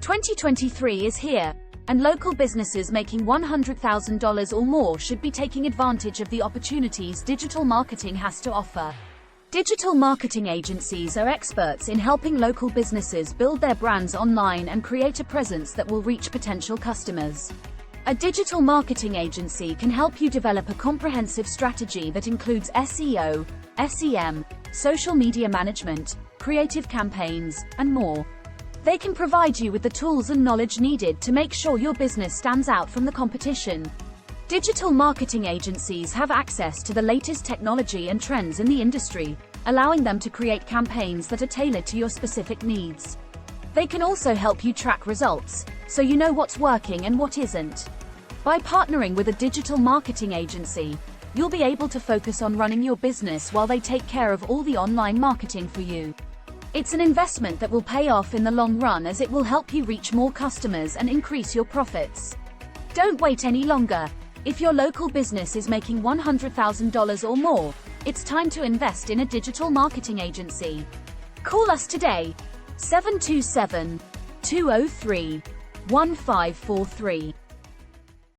2023 is here, and local businesses making $100,000 or more should be taking advantage of the opportunities digital marketing has to offer. Digital marketing agencies are experts in helping local businesses build their brands online and create a presence that will reach potential customers. A digital marketing agency can help you develop a comprehensive strategy that includes SEO, SEM, social media management, creative campaigns, and more. They can provide you with the tools and knowledge needed to make sure your business stands out from the competition. Digital marketing agencies have access to the latest technology and trends in the industry, allowing them to create campaigns that are tailored to your specific needs. They can also help you track results, so you know what's working and what isn't. By partnering with a digital marketing agency, you'll be able to focus on running your business while they take care of all the online marketing for you. It's an investment that will pay off in the long run, as it will help you reach more customers and increase your profits. Don't wait any longer. If your local business is making $100,000 or more, it's time to invest in a digital marketing agency. Call us today, 727-203-1543.